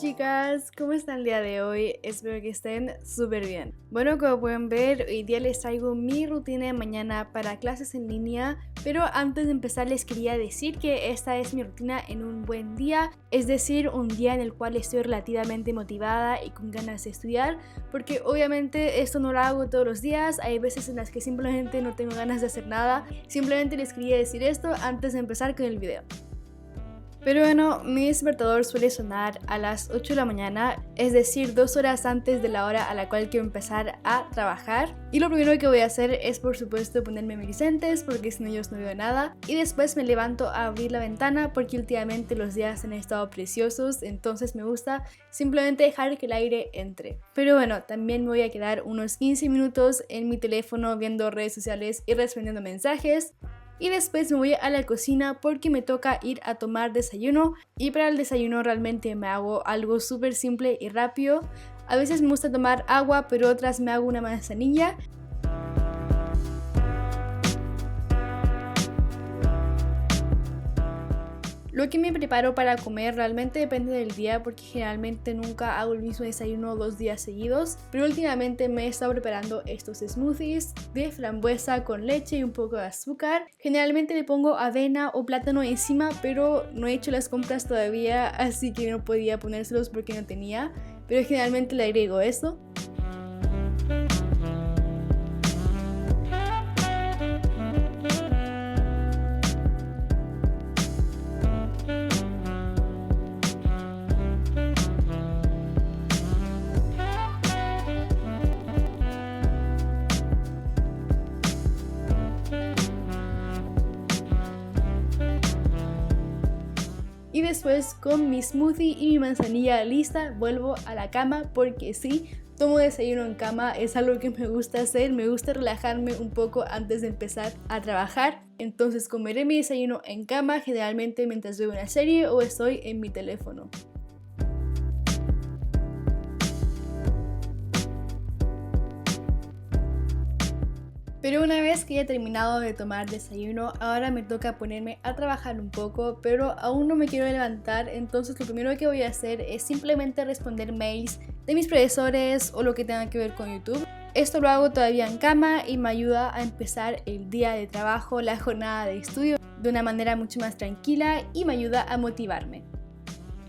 chicas, ¿cómo están el día de hoy? Espero que estén súper bien. Bueno, como pueden ver, hoy día les traigo mi rutina de mañana para clases en línea, pero antes de empezar les quería decir que esta es mi rutina en un buen día, es decir, un día en el cual estoy relativamente motivada y con ganas de estudiar, porque obviamente esto no lo hago todos los días, hay veces en las que simplemente no tengo ganas de hacer nada. Simplemente les quería decir esto antes de empezar con el video. Pero bueno, mi despertador suele sonar a las 8 de la mañana, es decir, 2 horas antes de la hora a la cual quiero empezar a trabajar. Y lo primero que voy a hacer es, por supuesto, ponerme mis lentes, porque sin ellos no veo nada. Y después me levanto a abrir la ventana, porque últimamente los días han estado preciosos, entonces me gusta simplemente dejar que el aire entre. Pero bueno, también me voy a quedar unos 15 minutos en mi teléfono viendo redes sociales y respondiendo mensajes. Y después me voy a la cocina porque me toca ir a tomar desayuno, y para el desayuno realmente me hago algo súper simple y rápido. A veces me gusta tomar agua, pero otras me hago una manzanilla. Lo que me preparo para comer realmente depende del día, porque generalmente nunca hago el mismo desayuno 2 días seguidos, pero últimamente me he estado preparando estos smoothies de frambuesa con leche y un poco de azúcar. Generalmente le pongo avena o plátano encima, pero no he hecho las compras todavía, así que no podía ponérselos porque no tenía, pero generalmente le agrego eso. Y después, con mi smoothie y mi manzanilla lista, vuelvo a la cama, porque sí, tomo desayuno en cama, es algo que me gusta hacer, me gusta relajarme un poco antes de empezar a trabajar. Entonces comeré mi desayuno en cama, generalmente mientras veo una serie o estoy en mi teléfono. Pero una vez que ya he terminado de tomar desayuno, ahora me toca ponerme a trabajar un poco, pero aún no me quiero levantar, entonces lo primero que voy a hacer es simplemente responder mails de mis profesores o lo que tenga que ver con YouTube. Esto lo hago todavía en cama y me ayuda a empezar el día de trabajo, la jornada de estudio, de una manera mucho más tranquila y me ayuda a motivarme.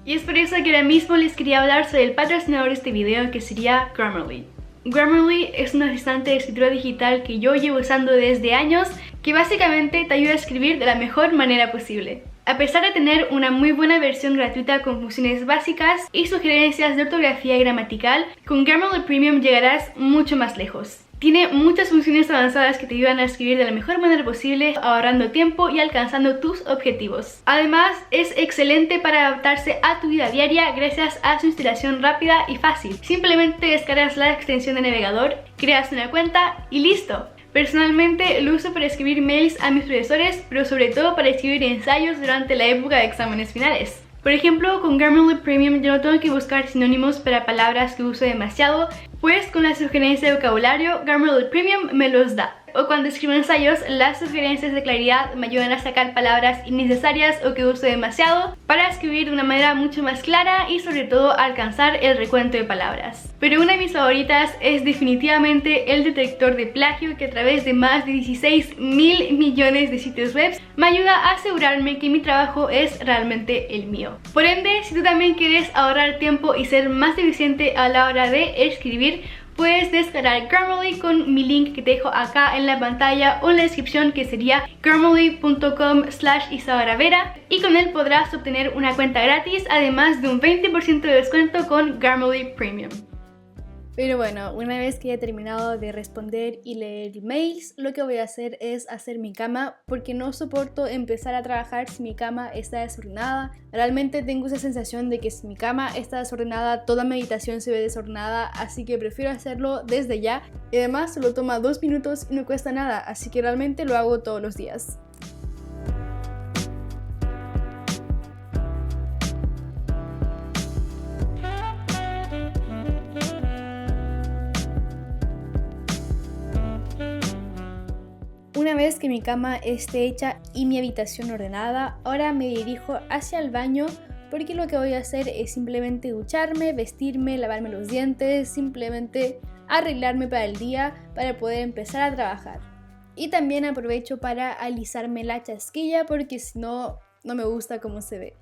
Y es por eso que ahora mismo les quería hablar sobre el patrocinador de este video, que sería Grammarly. Grammarly es un asistente de escritura digital que yo llevo usando desde años, que básicamente te ayuda a escribir de la mejor manera posible. A pesar de tener una muy buena versión gratuita con funciones básicas y sugerencias de ortografía y gramatical, con Grammarly Premium llegarás mucho más lejos. Tiene muchas funciones avanzadas que te ayudan a escribir de la mejor manera posible, ahorrando tiempo y alcanzando tus objetivos. Además, es excelente para adaptarse a tu vida diaria gracias a su instalación rápida y fácil. Simplemente descargas la extensión de navegador, creas una cuenta y listo. Personalmente lo uso para escribir mails a mis profesores, pero sobre todo para escribir ensayos durante la época de exámenes finales. Por ejemplo, con Grammarly Premium yo no tengo que buscar sinónimos para palabras que uso demasiado, pues con la sugerencia de vocabulario Grammarly Premium me los da. O cuando escribo ensayos, las sugerencias de claridad me ayudan a sacar palabras innecesarias o que uso demasiado para escribir de una manera mucho más clara y sobre todo alcanzar el recuento de palabras. Pero una de mis favoritas es definitivamente el detector de plagio, que a través de más de 16.000 millones de sitios web me ayuda a asegurarme que mi trabajo es realmente el mío. Por ende, si tú también quieres ahorrar tiempo y ser más eficiente a la hora de escribir, puedes descargar Grammarly con mi link que te dejo acá en la pantalla o en la descripción, que sería grammarly.com/IsauraVera, y con él podrás obtener una cuenta gratis, además de un 20% de descuento con Grammarly Premium. Pero bueno, una vez que ya he terminado de responder y leer mails, lo que voy a hacer es hacer mi cama, porque no soporto empezar a trabajar si mi cama está desordenada. Realmente tengo esa sensación de que si mi cama está desordenada, toda mi habitación se ve desordenada, así que prefiero hacerlo desde ya. Y además solo toma 2 minutos y no cuesta nada, así que realmente lo hago todos los días. Una vez que mi cama esté hecha y mi habitación ordenada, ahora me dirijo hacia el baño porque lo que voy a hacer es simplemente ducharme, vestirme, lavarme los dientes, simplemente arreglarme para el día para poder empezar a trabajar. Y también aprovecho para alisarme la chasquilla porque si no, no me gusta cómo se ve.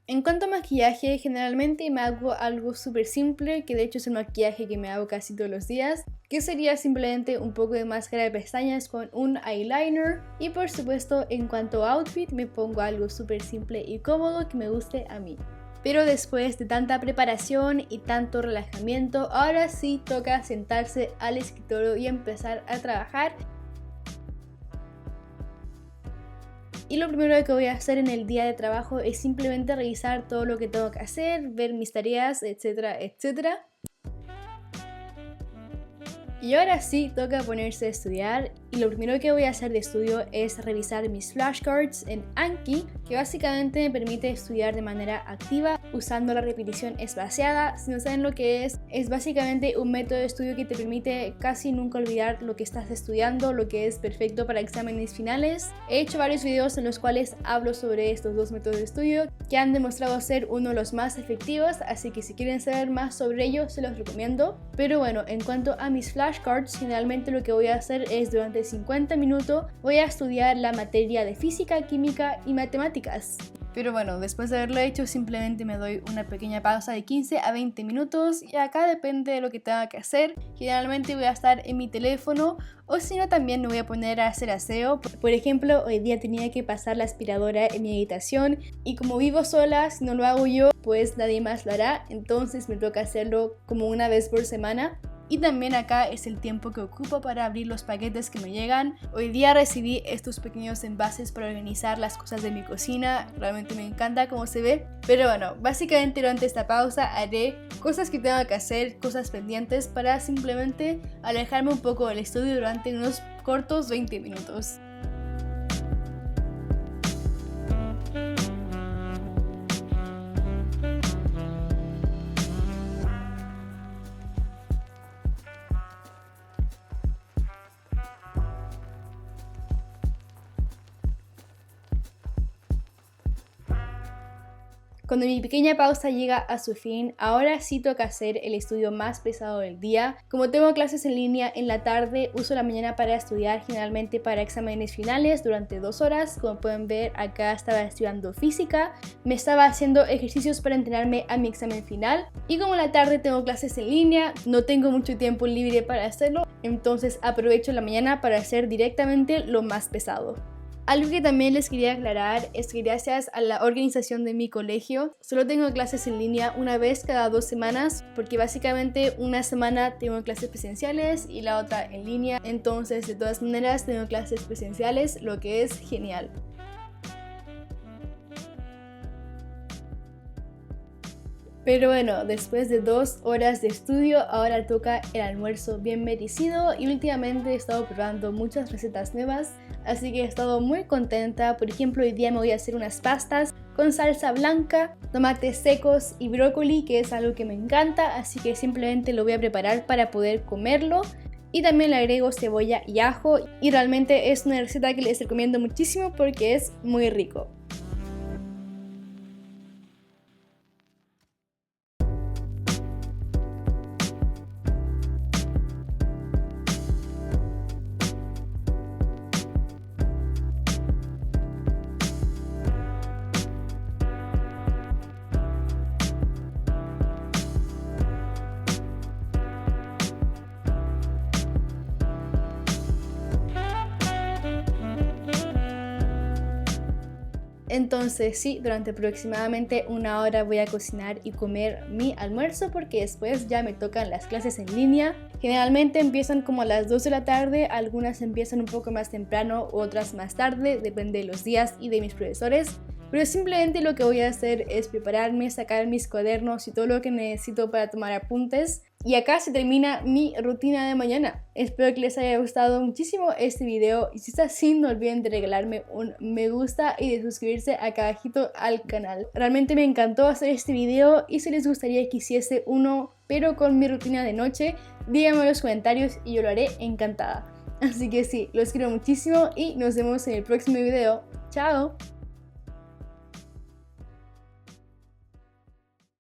En cuanto a maquillaje, generalmente me hago algo súper simple, que de hecho es el maquillaje que me hago casi todos los días, que sería simplemente un poco de máscara de pestañas con un eyeliner. Y por supuesto, en cuanto a outfit, me pongo algo súper simple y cómodo que me guste a mí. Pero después de tanta preparación y tanto relajamiento, ahora sí toca sentarse al escritorio y empezar a trabajar. Y lo primero que voy a hacer en el día de trabajo es simplemente revisar todo lo que tengo que hacer, ver mis tareas, etcétera, etcétera. Y ahora sí toca ponerse a estudiar y lo primero que voy a hacer de estudio es revisar mis flashcards en Anki, que básicamente me permite estudiar de manera activa usando la repetición espaciada. Si no saben lo que es básicamente un método de estudio que te permite casi nunca olvidar lo que estás estudiando, lo que es perfecto para exámenes finales. He hecho varios videos en los cuales hablo sobre estos dos métodos de estudio que han demostrado ser uno de los más efectivos, así que si quieren saber más sobre ello se los recomiendo. Pero bueno, en cuanto a mis flashcards, generalmente lo que voy a hacer es durante 50 minutos voy a estudiar la materia de física, química y matemáticas. Pero bueno, después de haberlo hecho simplemente me doy una pequeña pausa de 15 a 20 minutos y acá depende de lo que tenga que hacer. Generalmente voy a estar en mi teléfono o si no también me voy a poner a hacer aseo. Por ejemplo, hoy día tenía que pasar la aspiradora en mi habitación y como vivo sola, si no lo hago yo, pues nadie más lo hará. Entonces me toca hacerlo como una vez por semana. Y también acá es el tiempo que ocupo para abrir los paquetes que me llegan. Hoy día recibí estos pequeños envases para organizar las cosas de mi cocina. Realmente me encanta cómo se ve. Pero bueno, básicamente durante esta pausa haré cosas que tengo que hacer, cosas pendientes para simplemente alejarme un poco del estudio durante unos cortos 20 minutos. Cuando mi pequeña pausa llega a su fin, ahora sí toca hacer el estudio más pesado del día. Como tengo clases en línea en la tarde, uso la mañana para estudiar, generalmente para exámenes finales durante 2 horas. Como pueden ver, acá estaba estudiando física, me estaba haciendo ejercicios para entrenarme a mi examen final. Y como en la tarde tengo clases en línea, no tengo mucho tiempo libre para hacerlo, entonces aprovecho la mañana para hacer directamente lo más pesado. Algo que también les quería aclarar es que gracias a la organización de mi colegio solo tengo clases en línea una vez cada 2 semanas porque básicamente una semana tengo clases presenciales y la otra en línea, entonces de todas maneras tengo clases presenciales, lo que es genial. Pero bueno, después de 2 horas de estudio, ahora toca el almuerzo bien merecido y últimamente he estado probando muchas recetas nuevas, así que he estado muy contenta. Por ejemplo, hoy día me voy a hacer unas pastas con salsa blanca, tomates secos y brócoli, que es algo que me encanta, así que simplemente lo voy a preparar para poder comerlo. Y también le agrego cebolla y ajo y realmente es una receta que les recomiendo muchísimo porque es muy rico. Entonces sí, durante aproximadamente 1 hora voy a cocinar y comer mi almuerzo porque después ya me tocan las clases en línea. Generalmente empiezan como a las 2 de la tarde, algunas empiezan un poco más temprano, otras más tarde, depende de los días y de mis profesores. Pero simplemente lo que voy a hacer es prepararme, sacar mis cuadernos y todo lo que necesito para tomar apuntes. Y acá se termina mi rutina de mañana. Espero que les haya gustado muchísimo este video y si está así no olviden de regalarme un me gusta y de suscribirse acá abajito al canal. Realmente me encantó hacer este video y si les gustaría que hiciese uno pero con mi rutina de noche, díganme en los comentarios y yo lo haré encantada. Así que sí, los quiero muchísimo y nos vemos en el próximo video. ¡Chao!